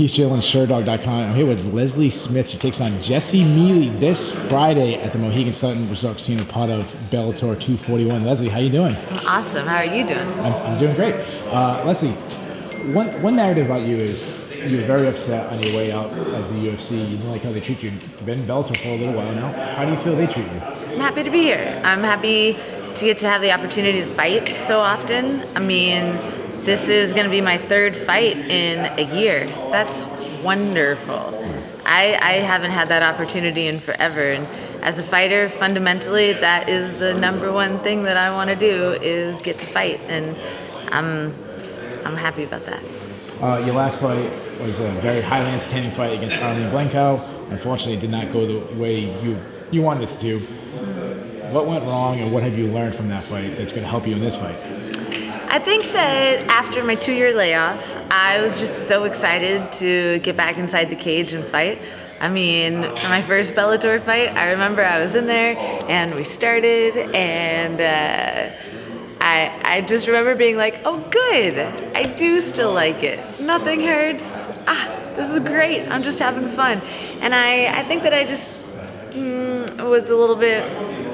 Keith Shillan, Sherdog.com. I'm here with Leslie Smith. She takes on Jessy Miele this Friday at the Mohegan Sun Resort Casino, part of Bellator 241. Leslie, how you doing? Awesome. How are you doing? I'm doing great. Leslie, one narrative about you is you were very upset on your way out of the UFC. You didn't like how they treat you. You've been in Bellator for a little while now. How do you feel they treat you? I'm happy to be here. I'm happy to get to have the opportunity to fight so often. I mean, this is going to be my third fight in a year. That's wonderful. I haven't had that opportunity in forever. And as a fighter, fundamentally, that is the number one thing that I want to do is get to fight. And I'm happy about that. Your last fight was a very highly entertaining fight against Arlene Blencow. Unfortunately, it did not go the way you wanted it to. What went wrong, and what have you learned from that fight that's going to help you in this fight? I think that after my 2-year layoff, I was just so excited to get back inside the cage and fight. I mean, for my first Bellator fight, I remember I was in there and we started, and I just remember being like, oh good, I do still like it. Nothing hurts. This is great. I'm just having fun. And I think that I just was a little bit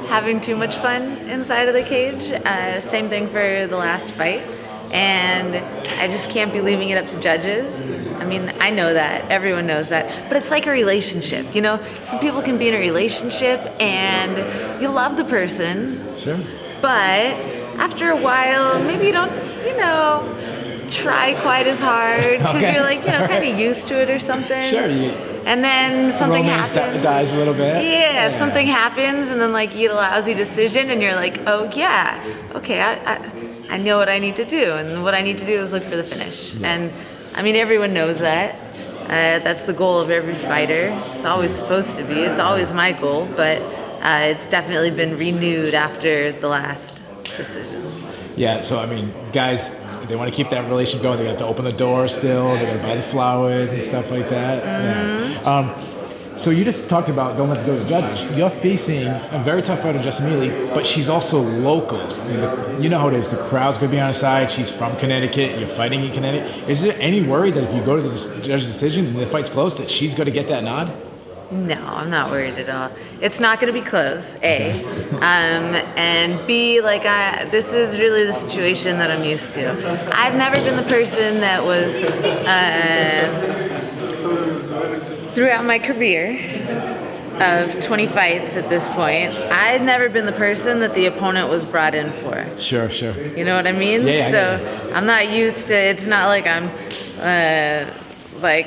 having too much fun inside of the cage. Same thing for the last fight. And I just can't be leaving it up to judges. I mean, I know that. Everyone knows that. But it's like a relationship, you know? Some people can be in a relationship and you love the person. Sure. But after a while, maybe you don't, try quite as hard because you're like, kind of used to it or something. Sure. And then something romance happens. Dies a little bit. Yeah, something happens, and then like you get a lousy decision, and you're like, oh yeah, okay, I know what I need to do, and what I need to do is look for the finish. Yeah. And I mean, everyone knows that. That's the goal of every fighter. It's always supposed to be. It's always my goal, but it's definitely been renewed after the last decision. Yeah. So I mean, guys, they want to keep that relationship going. They got to open the door still. They got to buy the flowers and stuff like that. Mm-hmm. Yeah. So you just talked about don't let it go to the judges. You're facing a very tough fighter, Jessy Miele, but she's also local. I mean, you know how it is. The crowd's going to be on her side. She's from Connecticut. You're fighting in Connecticut. Is there any worry that if you go to the judge's decision and the fight's close, that she's going to get that nod? No, I'm not worried at all. It's not going to be close, A. And B, this is really the situation that I'm used to. I've never been the person that was, throughout my career of 20 fights at this point, I've never been the person that the opponent was brought in for. Sure. You know what I mean? Yeah, so I'm not used to, it's not like I'm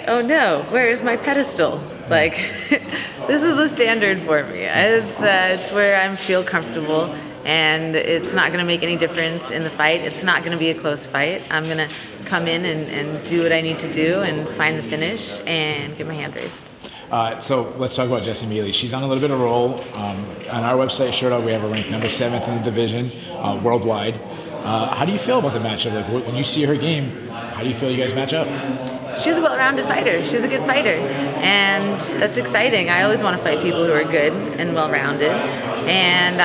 oh no, where's my pedestal? This is the standard for me. It's where I feel comfortable, and it's not going to make any difference in the fight. It's not going to be a close fight. I'm going to come in and do what I need to do and find the finish and get my hand raised. So let's talk about Jessy Miele. She's on a little bit of a roll. On our website, Sherdog, we have her ranked number 7th in the division worldwide. How do you feel about the matchup? When you see her game, how do you feel you guys match up? She's a well-rounded fighter. She's a good fighter, and that's exciting. I always want to fight people who are good and well-rounded, and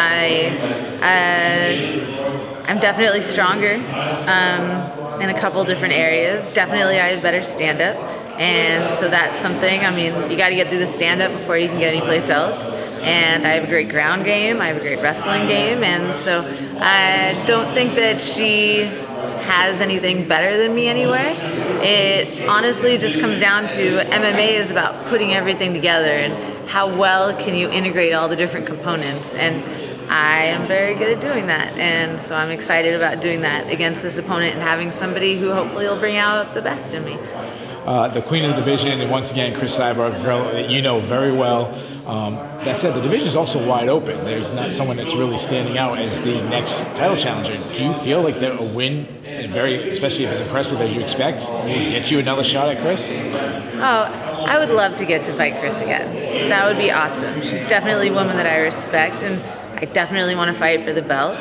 I'm definitely stronger in a couple different areas. Definitely, I have better stand-up, and so that's something. I mean, you got to get through the stand-up before you can get anyplace else. And I have a great ground game. I have a great wrestling game, and so I don't think that she has anything better than me anyway. It honestly just comes down to MMA is about putting everything together and how well can you integrate all the different components, and I am very good at doing that, and so I'm excited about doing that against this opponent and having somebody who hopefully will bring out the best in me. The queen of the division, and once again, Cris Cyborg, a girl that you know very well. That said, the division is also wide open. There's not someone that's really standing out as the next title challenger. Do you feel like that a win, especially if it's impressive as you expect, will get you another shot at Cris? Oh, I would love to get to fight Cris again. That would be awesome. She's definitely a woman that I respect, and I definitely want to fight for the belt.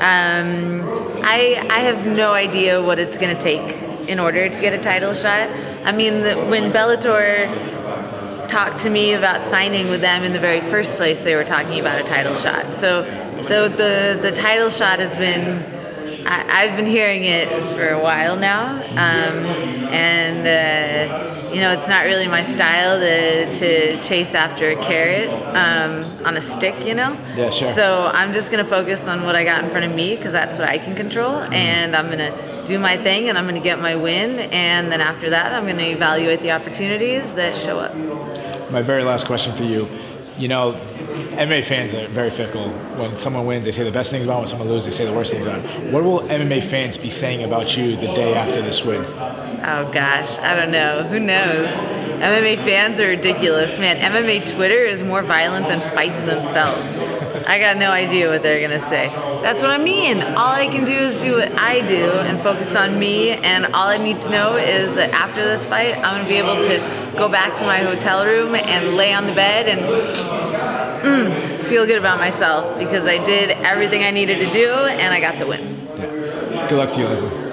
I have no idea what it's going to take in order to get a title shot. I mean, when Bellator talked to me about signing with them in the very first place, they were talking about a title shot. So the title shot has been I've been hearing it for a while now, it's not really my style to chase after a carrot on a stick, Yeah, sure. So I'm just gonna focus on what I got in front of me because that's what I can control, and I'm gonna do my thing, and I'm gonna get my win, and then after that, I'm gonna evaluate the opportunities that show up. My very last question for you. MMA fans are very fickle. When someone wins, they say the best things about. When someone loses, they say the worst things about. What will MMA fans be saying about you the day after this win? Oh gosh, I don't know. Who knows? MMA fans are ridiculous, man. MMA Twitter is more violent than fights themselves. I got no idea what they're gonna say. That's what I mean. All I can do is do what I do and focus on me, and all I need to know is that after this fight, I'm gonna be able to go back to my hotel room and lay on the bed and feel good about myself because I did everything I needed to do and I got the win. Yeah. Good luck to you, Leslie.